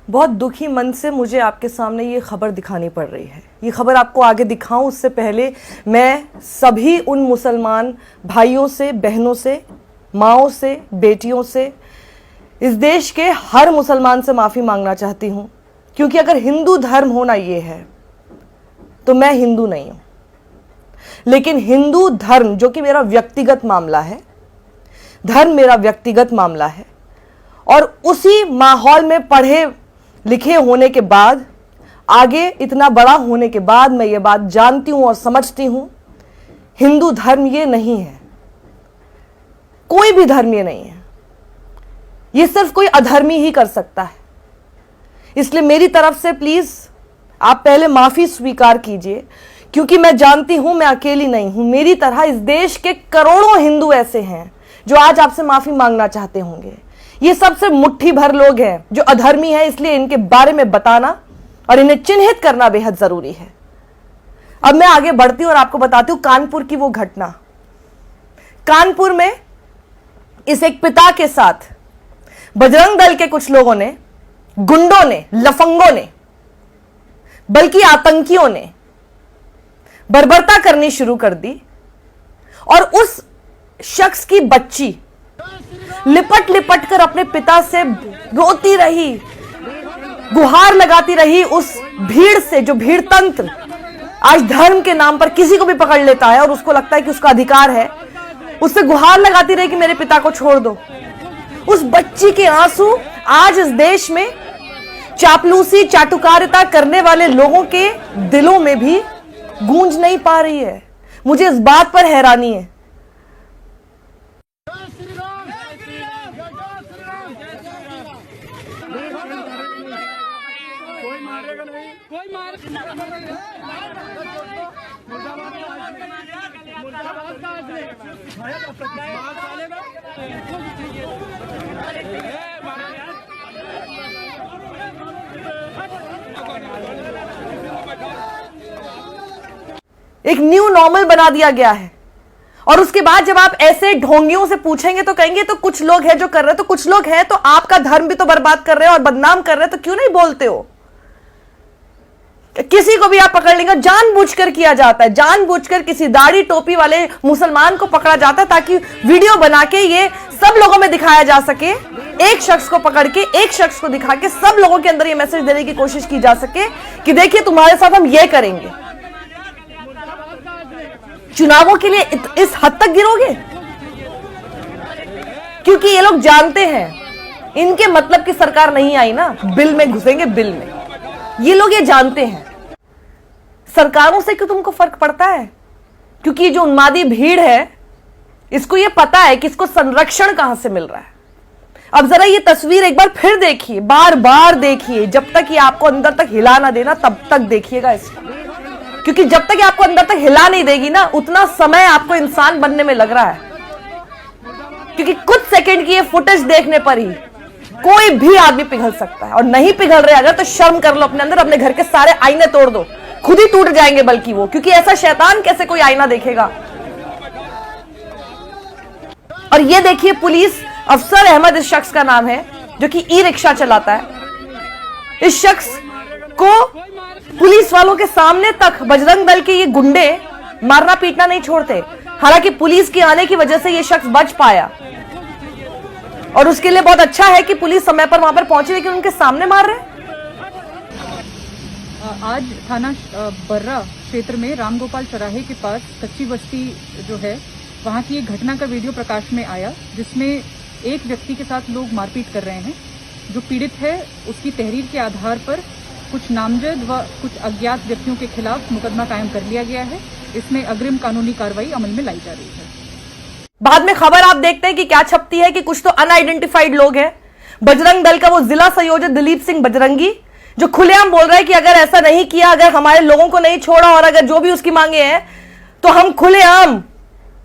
बहुत दुखी मन से मुझे आपके सामने ये खबर दिखानी पड़ रही है। ये खबर आपको आगे दिखाऊं उससे पहले मैं सभी उन मुसलमान भाइयों से, बहनों से, माँओं से, बेटियों से, इस देश के हर मुसलमान से माफ़ी मांगना चाहती हूँ, क्योंकि अगर हिंदू धर्म होना ये है तो मैं हिंदू नहीं हूँ। लेकिन हिंदू धर्म जो कि मेरा व्यक्तिगत मामला है, धर्म मेरा व्यक्तिगत मामला है, और उसी माहौल में पढ़े लिखे होने के बाद, आगे इतना बड़ा होने के बाद मैं ये बात जानती हूं और समझती हूं, हिंदू धर्म ये नहीं है, कोई भी धर्म ये नहीं है, ये सिर्फ कोई अधर्मी ही कर सकता है। इसलिए मेरी तरफ से प्लीज आप पहले माफी स्वीकार कीजिए, क्योंकि मैं जानती हूं मैं अकेली नहीं हूं। मेरी तरह इस देश के करोड़ों हिंदू ऐसे हैं जो आज आपसे माफी मांगना चाहते होंगे। ये सबसे मुट्ठी भर लोग हैं जो अधर्मी हैं, इसलिए इनके बारे में बताना और इन्हें चिन्हित करना बेहद जरूरी है। अब मैं आगे बढ़ती हूं और आपको बताती हूं कानपुर की वो घटना। कानपुर में इस एक पिता के साथ बजरंग दल के कुछ लोगों ने, गुंडों ने, लफंगों ने, बल्कि आतंकियों ने बर्बरता करनी शुरू कर दी, और उस शख्स की बच्ची लिपट लिपट कर अपने पिता से रोती रही, गुहार लगाती रही उस भीड़ से, जो भीड़ तंत्र आज धर्म के नाम पर किसी को भी पकड़ लेता है और उसको लगता है कि उसका अधिकार है, उससे गुहार लगाती रही कि मेरे पिता को छोड़ दो। उस बच्ची के आंसू आज इस देश में चापलूसी, चाटुकारिता करने वाले लोगों के दिलों में भी गूंज नहीं पा रही है। मुझे इस बात पर हैरानी है। एक न्यू नॉर्मल बना दिया गया है, और उसके बाद जब आप ऐसे ढोंगियों से पूछेंगे तो कहेंगे तो कुछ लोग हैं जो कर रहे हैं, तो कुछ लोग हैं तो आपका धर्म भी तो बर्बाद कर रहे हैं और बदनाम कर रहे हैं, तो क्यों नहीं बोलते हो? किसी को भी आप पकड़ लेंगे, जानबूझकर किया जाता है, जानबूझकर किसी दाढ़ी टोपी वाले मुसलमान को पकड़ा जाता है ताकि वीडियो बना के ये सब लोगों में दिखाया जा सके। एक शख्स को पकड़ के, एक शख्स को दिखा के सब लोगों के अंदर ये मैसेज देने की कोशिश की जा सके कि देखिए तुम्हारे साथ हम ये करेंगे। चुनावों के लिए इस हद तक गिरोगे? क्योंकि ये लोग जानते हैं इनके मतलब की सरकार नहीं आई ना, बिल में घुसेंगे, बिल में। ये लोग ये जानते हैं। सरकारों से क्यों तुमको फर्क पड़ता है? क्योंकि ये जो उन्मादी भीड़ है, इसको ये पता है कि इसको संरक्षण कहां से मिल रहा है। अब जरा ये तस्वीर एक बार फिर देखिए, बार बार देखिए, जब तक ये आपको अंदर तक हिला ना देना तब तक देखिएगा इसको, क्योंकि जब तक ये आपको अंदर तक हिला नहीं देगी ना, उतना समय आपको इंसान बनने में लग रहा है। क्योंकि कुछ सेकंड की ये फुटेज देखने पर ही कोई भी आदमी पिघल सकता है, और नहीं पिघल रहे अगर तो शर्म कर लो अपने अंदर, अपने घर के सारे आईने तोड़ दो, खुद ही टूट जाएंगे बल्कि वो, क्योंकि ऐसा शैतान कैसे कोई आईना देखेगा। और ये देखिए, पुलिस अफसर अहमद इस शख्स का नाम है, जो कि ई रिक्शा चलाता है। इस शख्स को पुलिस वालों के सामने तक बजरंग दल के ये गुंडे मारना पीटना नहीं छोड़ते। हालांकि पुलिस के आने की वजह से ये शख्स बच पाया, और उसके लिए बहुत अच्छा है कि पुलिस समय पर वहां पर पहुंची, लेकिन उनके सामने मार रहे हैं। आज थाना बर्रा क्षेत्र में रामगोपाल चौराहे के पास कच्ची बस्ती जो है, वहां की एक घटना का वीडियो प्रकाश में आया, जिसमें एक व्यक्ति के साथ लोग मारपीट कर रहे हैं। जो पीड़ित है उसकी तहरीर के आधार पर कुछ नामजद व कुछ अज्ञात व्यक्तियों के खिलाफ मुकदमा कायम कर लिया गया है। इसमें अग्रिम कानूनी कार्रवाई अमल में लाई जा रही है। बाद में खबर आप देखते हैं कि क्या छपती है कि कुछ तो अनआइडेंटिफाइड लोग हैं। बजरंग दल का वो जिला संयोजक दिलीप सिंह बजरंगी, जो खुलेआम बोल रहा है कि अगर ऐसा नहीं किया, अगर हमारे लोगों को नहीं छोड़ा, और अगर जो भी उसकी मांगे हैं तो हम खुलेआम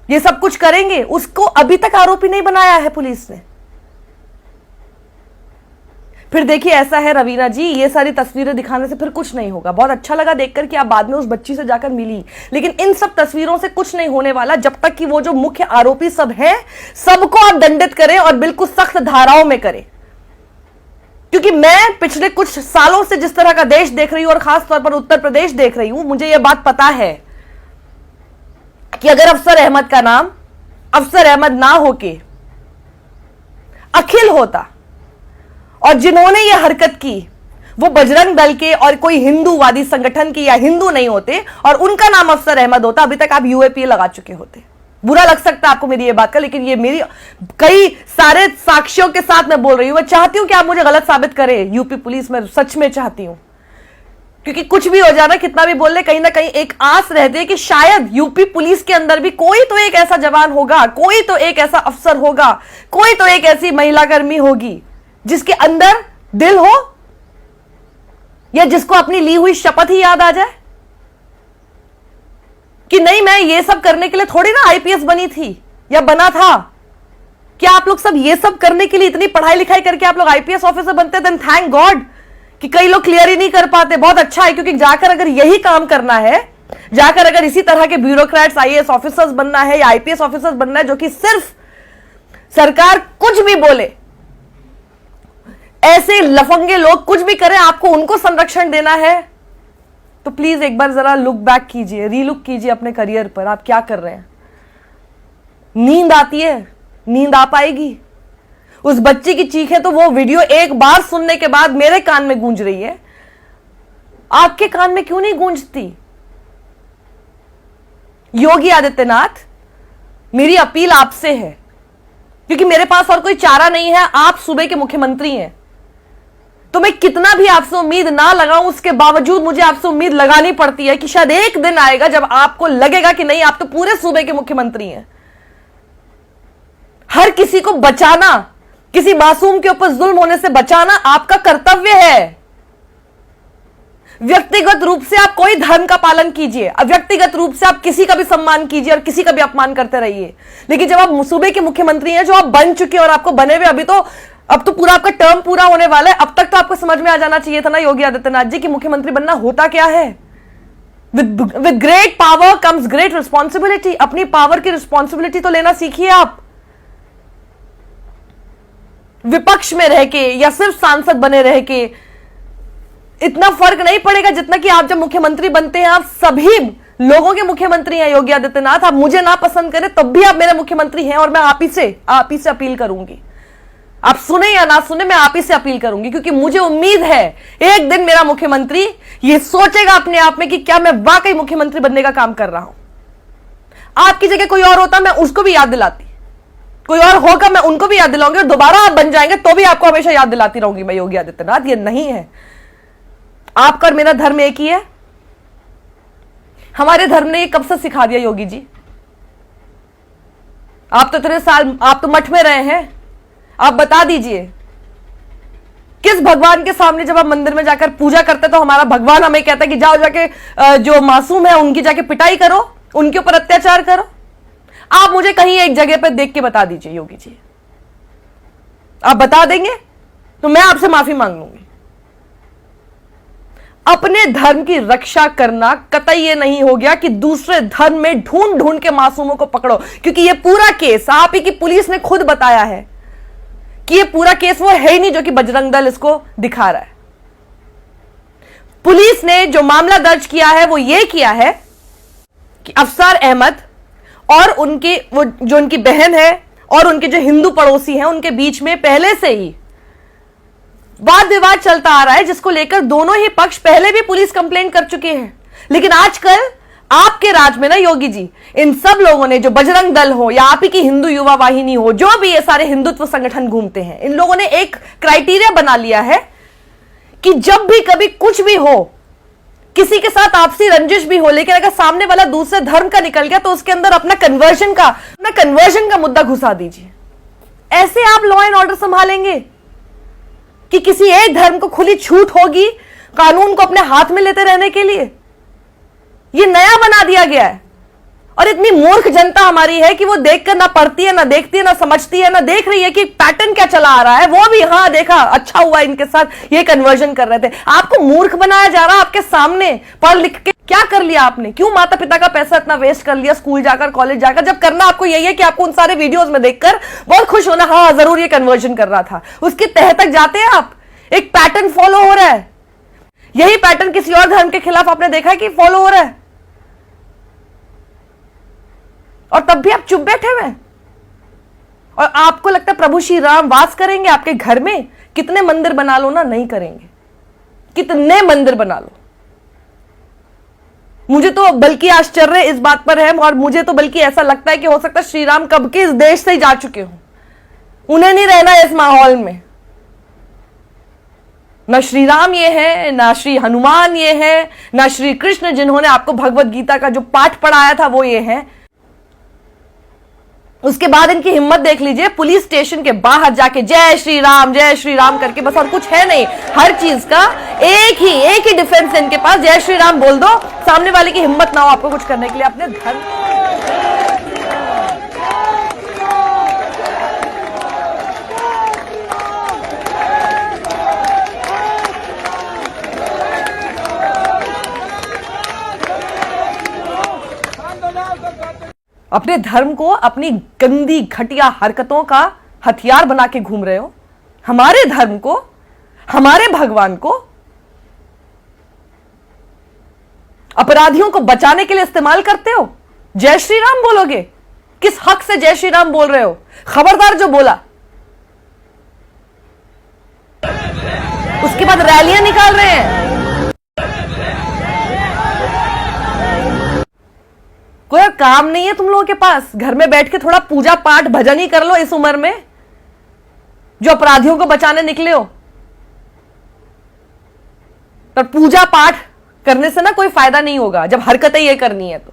ये सब कुछ करेंगे। उसको अभी तक आरोपी नहीं बनाया है पुलिस ने। फिर देखिए, ऐसा है रवीना जी, ये सारी तस्वीरें दिखाने से फिर कुछ नहीं होगा। बहुत अच्छा लगा देखकर कि आप बाद में उस बच्ची से जाकर मिली, लेकिन इन सब तस्वीरों से कुछ नहीं होने वाला जब तक कि वो जो मुख्य आरोपी सब हैं सबको आप दंडित करें और बिल्कुल सख्त धाराओं में करें। क्योंकि मैं पिछले कुछ सालों से जिस तरह का देश देख रही हूं और खास तौर पर उत्तर प्रदेश देख रही हूं, मुझे यह बात पता है कि अगर अफसर अहमद का नाम अफसर अहमद ना होके अखिल होता और जिन्होंने यह हरकत की वो बजरंग दल के और कोई हिंदूवादी संगठन के या हिंदू नहीं होते और उनका नाम अफसर अहमद होता, अभी तक आप यूएपीए लगा चुके होते। बुरा लग सकता है आपको मेरी ये बात का, लेकिन ये मेरी कई सारे साक्ष्यों के साथ मैं बोल रही हूं। मैं चाहती हूं कि आप मुझे गलत साबित करें यूपी पुलिस में, सच में चाहती हूं, क्योंकि कुछ भी हो जाना, कितना भी बोल ले, कहीं ना कहीं एक आस रहती है कि शायद यूपी पुलिस के अंदर भी कोई तो एक ऐसा जवान होगा, कोई तो एक ऐसा अफसर होगा, कोई तो एक ऐसी महिला कर्मी होगी जिसके अंदर दिल हो या जिसको अपनी ली हुई शपथ ही याद आ जाए कि नहीं, मैं ये सब करने के लिए थोड़ी ना आईपीएस बनी थी या बना था। क्या आप लोग सब ये सब करने के लिए इतनी पढ़ाई लिखाई करके आप लोग आईपीएस ऑफिसर बनते? देन थैंक गॉड कि कई लोग क्लियर ही नहीं कर पाते। बहुत अच्छा है, क्योंकि जाकर अगर यही काम करना है, जाकर अगर इसी तरह के ब्यूरोक्रेट्स आईएएस ऑफिसर्स बनना है या आईपीएस ऑफिसर्स बनना है, जो कि सिर्फ सरकार कुछ भी बोले, ऐसे लफंगे लोग कुछ भी करें, आपको उनको संरक्षण देना है, तो प्लीज एक बार जरा लुक बैक कीजिए, रीलुक कीजिए अपने करियर पर। आप क्या कर रहे हैं? नींद आती है? नींद आ पाएगी? उस बच्ची की चीखें तो वो वीडियो एक बार सुनने के बाद मेरे कान में गूंज रही है, आपके कान में क्यों नहीं गूंजती? योगी आदित्यनाथ, मेरी अपील आपसे है, क्योंकि मेरे पास और कोई चारा नहीं है, आप सूबे के मुख्यमंत्री हैं, तो मैं कितना भी आपसे उम्मीद ना लगाऊं, उसके बावजूद मुझे आपसे उम्मीद लगानी पड़ती है कि शायद एक दिन आएगा जब आपको लगेगा कि नहीं, आप तो पूरे सूबे के मुख्यमंत्री हैं। हर किसी को बचाना, किसी मासूम के ऊपर जुल्म होने से बचाना आपका कर्तव्य है। व्यक्तिगत रूप से आप कोई धर्म का पालन कीजिए, व्यक्तिगत रूप से आप किसी का भी सम्मान कीजिए और किसी का भी अपमान करते रहिए, लेकिन जब आप सूबे के मुख्यमंत्री हैं, जो आप बन चुके और आपको बने हुए अब तो पूरा आपका टर्म पूरा होने वाला है, अब तक तो आपको समझ में आ जाना चाहिए था ना योगी आदित्यनाथ जी, कि मुख्यमंत्री बनना होता क्या है। With great power comes great responsibility. अपनी पावर की रिस्पॉन्सिबिलिटी तो लेना सीखिए आप। विपक्ष में रह के या सिर्फ सांसद बने रह के इतना फर्क नहीं पड़ेगा जितना कि आप जब मुख्यमंत्री बनते हैं, आप सभी लोगों के मुख्यमंत्री हैं योगी आदित्यनाथ। आप मुझे ना पसंद करें तब भी आप मेरे मुख्यमंत्री हैं, और मैं आप ही से अपील करूंगी। आप सुने या ना सुने, मैं आप ही से अपील करूंगी, क्योंकि मुझे उम्मीद है एक दिन मेरा मुख्यमंत्री ये सोचेगा अपने आप में कि क्या मैं वाकई मुख्यमंत्री बनने का काम कर रहा हूं। आपकी जगह कोई और होता, मैं उसको भी याद दिलाती, कोई और होगा मैं उनको भी याद दिलाऊंगी, और दोबारा आप बन जाएंगे तो भी आपको हमेशा याद दिलाती रहूंगी मैं योगी आदित्यनाथ। ये नहीं है, आपका और मेरा धर्म एक ही है। हमारे धर्म ने ये कब से सिखा दिया योगी जी? आप तो इतने साल आप तो मठ में रहे हैं, आप बता दीजिए किस भगवान के सामने जब आप मंदिर में जाकर पूजा करते तो हमारा भगवान हमें कहता है कि जाओ जाके जो मासूम है उनकी जाके पिटाई करो, उनके ऊपर अत्याचार करो? आप मुझे कहीं एक जगह पर देख के बता दीजिए योगी जी। आप बता देंगे तो मैं आपसे माफी मांग लूंगी। अपने धर्म की रक्षा करना कतई ये नहीं हो गया कि दूसरे धर्म में ढूंढ ढूंढ के मासूमों को पकड़ो, क्योंकि ये पूरा केस आप ही की पुलिस ने खुद बताया है कि ये पूरा केस वो है ही नहीं जो कि बजरंग दल इसको दिखा रहा है। पुलिस ने जो मामला दर्ज किया है वो ये किया है कि अफसर अहमद और उनकी वो जो उनकी बहन है और उनके जो हिंदू पड़ोसी हैं उनके बीच में पहले से ही वाद विवाद चलता आ रहा है, जिसको लेकर दोनों ही पक्ष पहले भी पुलिस कंप्लेंट कर चुके हैं। लेकिन आजकल आपके राज में ना योगी जी, इन सब लोगों ने, जो बजरंग दल हो या आप ही की हिंदू युवा वाहिनी हो, जो भी ये सारे हिंदुत्व संगठन घूमते हैं, इन लोगों ने एक क्राइटेरिया बना लिया है कि जब भी कभी कुछ भी हो, किसी के साथ आपसी रंजिश भी हो, लेकिन अगर सामने वाला दूसरे धर्म का निकल गया तो उसके अंदर अपना कन्वर्जन का मुद्दा घुसा दीजिए। ऐसे आप लॉ एंड ऑर्डर संभालेंगे कि किसी एक धर्म को खुली छूट होगी कानून को अपने हाथ में लेते रहने के लिए? ये नया बना दिया गया है, और इतनी मूर्ख जनता हमारी है कि वो देखकर ना पढ़ती है, ना देखती है, ना समझती है, ना देख रही है कि पैटर्न क्या चला आ रहा है। वो भी हाँ देखा, अच्छा हुआ इनके साथ ये कन्वर्जन कर रहे थे। आपको मूर्ख बनाया जा रहा है आपके सामने। पढ़ लिख के क्या कर लिया आपने? क्यों माता पिता का पैसा इतना वेस्ट कर लिया स्कूल जाकर, कॉलेज जाकर, जब करना आपको यही है कि आपको उन सारे वीडियोस में देखकर बहुत खुश होना, हाँ जरूर ये कन्वर्जन कर रहा था। उसके तह तक जाते हैं आप? एक पैटर्न फॉलो हो रहा है। यही पैटर्न किसी और धर्म के खिलाफ आपने देखा है कि फॉलो हो रहा है, और तब भी आप चुप बैठे हुए हैं। और आपको लगता है प्रभु श्री राम वास करेंगे आपके घर में? कितने मंदिर बना लो ना, नहीं करेंगे। कितने मंदिर बना लो। मुझे तो बल्कि आश्चर्य इस बात पर है, और मुझे तो बल्कि ऐसा लगता है कि हो सकता है श्री राम कब के इस देश से ही जा चुके हो, उन्हें नहीं रहना इस माहौल में। ना श्री राम ये है, ना श्री हनुमान ये है, ना श्री कृष्ण जिन्होंने आपको भगवत गीता का जो पाठ पढ़ाया था वो ये है। उसके बाद इनकी हिम्मत देख लीजिए, पुलिस स्टेशन के बाहर जाके जय श्री राम करके, बस और कुछ है नहीं। हर चीज का एक ही डिफेंस है इनके पास, जय श्री राम बोल दो, सामने वाले की हिम्मत ना हो आपको कुछ करने के लिए। अपने धर्म अपने धर्म को अपनी गंदी घटिया हरकतों का हथियार बना के घूम रहे हो। हमारे धर्म को, हमारे भगवान को अपराधियों को बचाने के लिए इस्तेमाल करते हो। जय श्री राम बोलोगे? किस हक से जय श्री राम बोल रहे हो? खबरदार जो बोला। उसके बाद रैलियां निकाल रहे हैं। कोई और काम नहीं है तुम लोगों के पास? घर में बैठ के थोड़ा पूजा पाठ भजन ही कर लो इस उम्र में, जो अपराधियों को बचाने निकले हो। पर पूजा पाठ करने से ना कोई फायदा नहीं होगा जब हरकतें ये करनी है तो।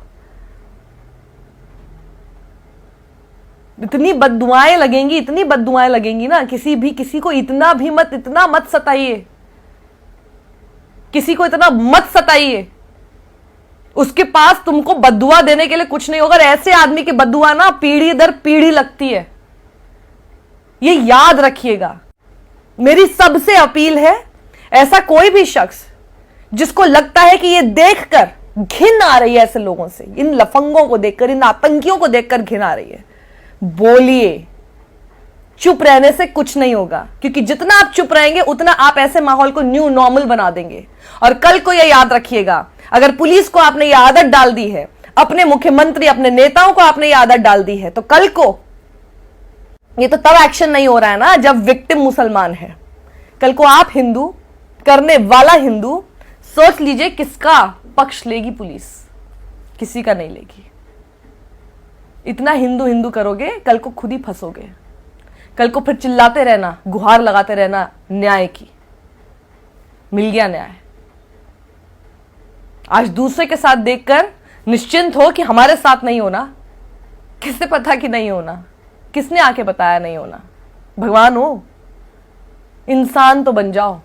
इतनी बद्दुआएं लगेंगी, इतनी बद्दुआएं लगेंगी ना, किसी को इतना मत सताइए, किसी को इतना मत सताइए। उसके पास तुमको बद्दुआ देने के लिए कुछ नहीं होगा। ऐसे आदमी की बद्दुआ ना पीढ़ी दर पीढ़ी लगती है, ये याद रखिएगा। मेरी सबसे अपील है, ऐसा कोई भी शख्स जिसको लगता है कि ये देखकर घिन आ रही है ऐसे लोगों से, इन लफंगों को देखकर, इन आतंकियों को देखकर घिन आ रही है, बोलिए। चुप रहने से कुछ नहीं होगा, क्योंकि जितना आप चुप रहेंगे उतना आप ऐसे माहौल को न्यू नॉर्मल बना देंगे। और कल को यह याद रखिएगा, अगर पुलिस को आपने यह आदत डाल दी है, अपने मुख्यमंत्री, अपने नेताओं को आपने यह आदत डाल दी है, तो कल को ये तो तब एक्शन नहीं हो रहा है ना जब विक्टिम मुसलमान है। कल को आप हिंदू, करने वाला हिंदू, सोच लीजिए किसका पक्ष लेगी पुलिस? किसी का नहीं लेगी। इतना हिंदू हिंदू करोगे, कल को खुद ही फंसोगे। कल को फिर चिल्लाते रहना, गुहार लगाते रहना न्याय की। मिल गया न्याय। आज दूसरे के साथ देखकर निश्चिंत हो कि हमारे साथ नहीं होना। किससे पता कि नहीं होना? किसने आके बताया नहीं होना? भगवान हो, इंसान तो बन जाओ।